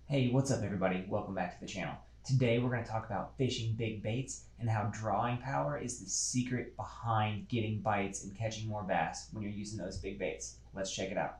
Hey, what's up everybody? Welcome back to the channel. Today we're going to talk about fishing big baits and how drawing power is the secret behind getting bites and catching more bass when you're using those big baits. Let's check it out.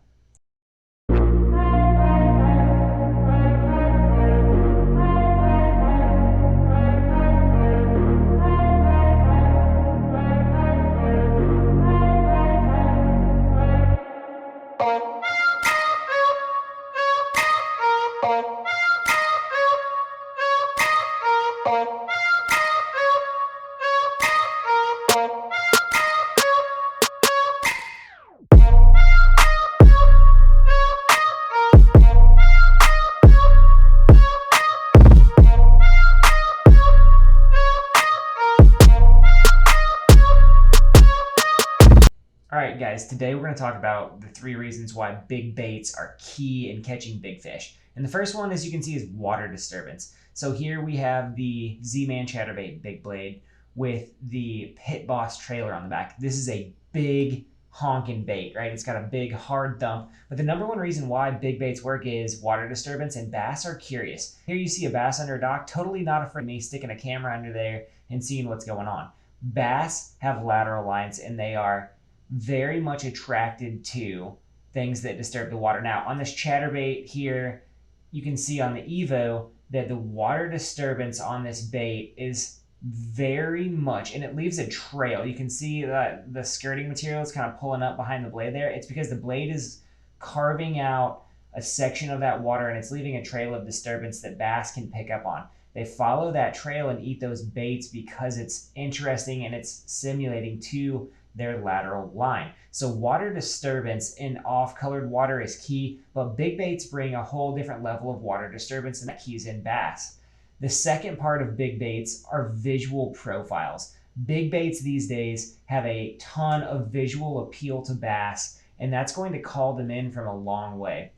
All right, guys, today we're going to talk about the 3 reasons why big baits are key in catching big fish. And the first one, as you can see, is water disturbance. So here we have the Z-Man chatterbait big blade with the Pit Boss trailer on the back. This is a big honking bait, right? It's got a big hard thump. But the number one reason why big baits work is water disturbance, and bass are curious. Here you see a bass under a dock, totally not afraid of me sticking a camera under there and seeing what's going on. Bass have lateral lines, and they are very much attracted to things that disturb the water. Now, on this chatterbait here, you can see on the Evo that the water disturbance on this bait is very much, and it leaves a trail. You can see that the skirting material is kind of pulling up behind the blade there. It's because the blade is carving out a section of that water, and it's leaving a trail of disturbance that bass can pick up on. They follow that trail and eat those baits because it's interesting and it's simulating to their lateral line. So water disturbance in off-colored water is key, but big baits bring a whole different level of water disturbance, and that keys in bass. The second part of big baits are visual profiles. Big baits these days have a ton of visual appeal to bass, and that's going to call them in from a long way.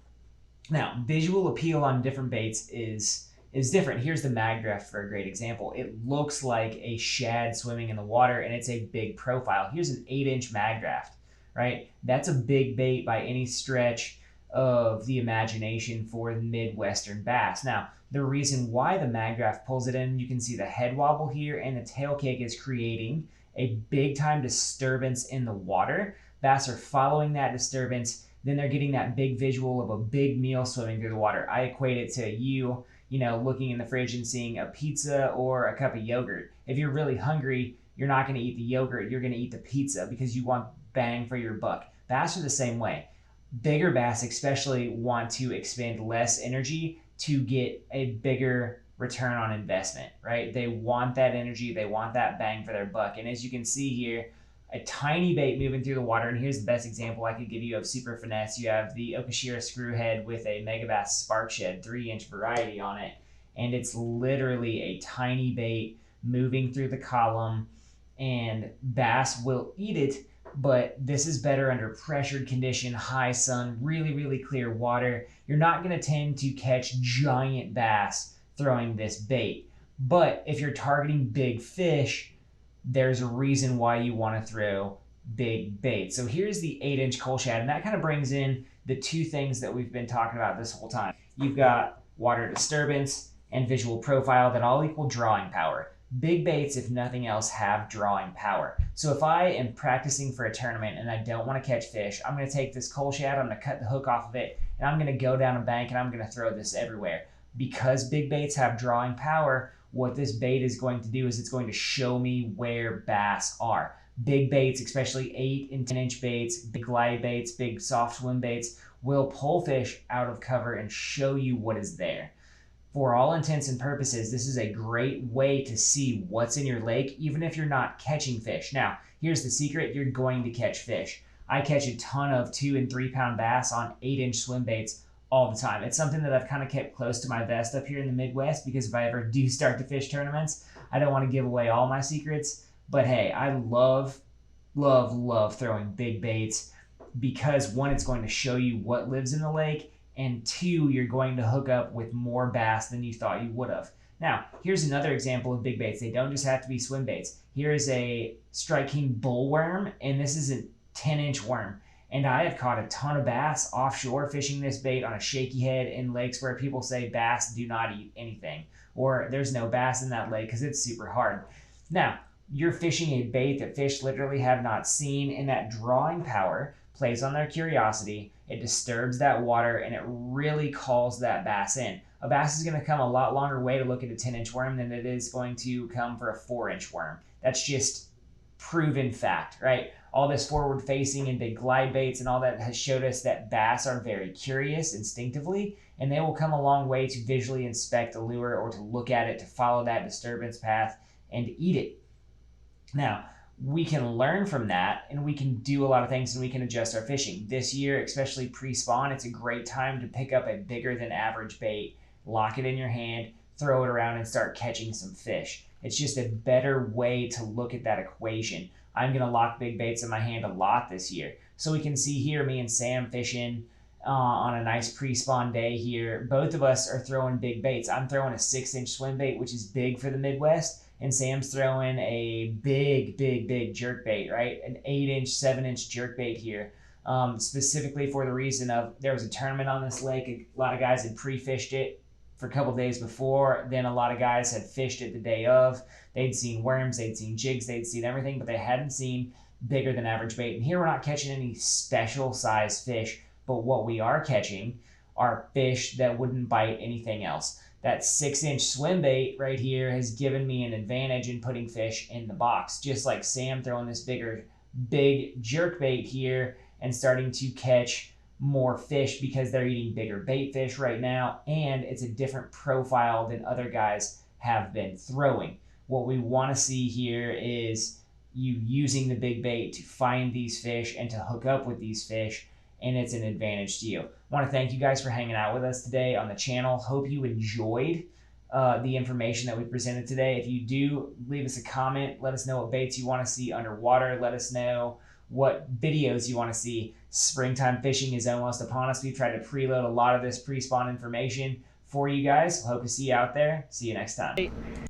Now, visual appeal on different baits is different. Here's the Mag Draft for a great example. It looks like a shad swimming in the water, and it's a big profile. Here's an 8-inch Mag Draft, right? That's a big bait by any stretch of the imagination for the Midwestern bass. Now, the reason why the Mag Draft pulls it in, you can see the head wobble here, and the tail kick is creating a big time disturbance in the water. Bass are following that disturbance, then they're getting that big visual of a big meal swimming through the water. I equate it to you know, looking in the fridge and seeing a pizza or a cup of yogurt. If you're really hungry, you're not going to eat the yogurt, you're going to eat the pizza because you want bang for your buck. Bass are the same way. Bigger bass especially want to expend less energy to get a bigger return on investment, right? They want that energy, they want that bang for their buck. And as you can see here, a tiny bait moving through the water, and here's the best example I could give you of super finesse. You have the Okashira screwhead with a Megabass Spark Shed 3-inch variety on it, and it's literally a tiny bait moving through the column, and bass will eat it, but this is better under pressured condition, high sun, really, really clear water. You're not going to tend to catch giant bass throwing this bait, but if you're targeting big fish, there's a reason why you want to throw big bait. So here's the 8-inch Cull Shad, and that kind of brings in the 2 things that we've been talking about this whole time. You've got water disturbance and visual profile that all equal drawing power. Big baits, if nothing else, have drawing power. So if I am practicing for a tournament and I don't want to catch fish, I'm going to take this Cull Shad, I'm going to cut the hook off of it, and I'm going to go down a bank and I'm going to throw this everywhere. Because big baits have drawing power, what this bait is going to do is it's going to show me where bass are. Big baits, especially 8 and 10-inch baits, big glide baits, big soft swim baits, will pull fish out of cover and show you what is there. For all intents and purposes, this is a great way to see what's in your lake, even if you're not catching fish. Now, here's the secret, you're going to catch fish. I catch a ton of 2 and 3 pound bass on 8-inch swim baits all the time. It's something that I've kind of kept close to my vest up here in the Midwest, because if I ever do start to fish tournaments, I don't want to give away all my secrets. But hey, I love throwing big baits because 1, it's going to show you what lives in the lake, and 2, you're going to hook up with more bass than you thought you would have. Now, here's another example of big baits. They don't just have to be swim baits. Here is a Strike King bullworm, and this is a 10-inch worm. And I have caught a ton of bass offshore fishing this bait on a shaky head in lakes where people say bass do not eat anything, or there's no bass in that lake because it's super hard. Now, you're fishing a bait that fish literally have not seen, and that drawing power plays on their curiosity. It disturbs that water and it really calls that bass in. A bass is going to come a lot longer way to look at a 10-inch worm than it is going to come for a 4-inch worm. That's just proven fact, right? All this forward facing and big glide baits and all that has showed us that bass are very curious instinctively, and they will come a long way to visually inspect a lure or to look at it, to follow that disturbance path and eat it. Now, we can learn from that and we can do a lot of things and we can adjust our fishing. This year, especially pre-spawn, it's a great time to pick up a bigger than average bait, lock it in your hand, throw it around and start catching some fish. It's just a better way to look at that equation. I'm going to lock big baits in my hand a lot this year. So we can see here me and Sam fishing on a nice pre-spawn day here. Both of us are throwing big baits. I'm throwing a 6-inch swim bait, which is big for the Midwest, and Sam's throwing a big jerk bait, right? An 8-inch, 7-inch jerk bait here, specifically for the reason of there was a tournament on this lake. A lot of guys had pre-fished it for a couple days before. Then a lot of guys had fished it the day of. They'd seen worms, they'd seen jigs, they'd seen everything, but they hadn't seen bigger than average bait. And here we're not catching any special size fish, but what we are catching are fish that wouldn't bite anything else. That 6-inch swim bait right here has given me an advantage in putting fish in the box, just like Sam throwing this big jerk bait here and starting to catch more fish because they're eating bigger bait fish right now, and it's a different profile than other guys have been throwing. What we want to see here is you using the big bait to find these fish and to hook up with these fish, and it's an advantage to you. I want to thank you guys for hanging out with us today on the channel. Hope you enjoyed the information that we presented today. If you do, leave us a comment. Let us know what baits you want to see underwater. Let us know what videos you want to see. Springtime fishing is almost upon us. We've tried to preload a lot of this pre-spawn information for you guys. Hope to see you out there. See you next time.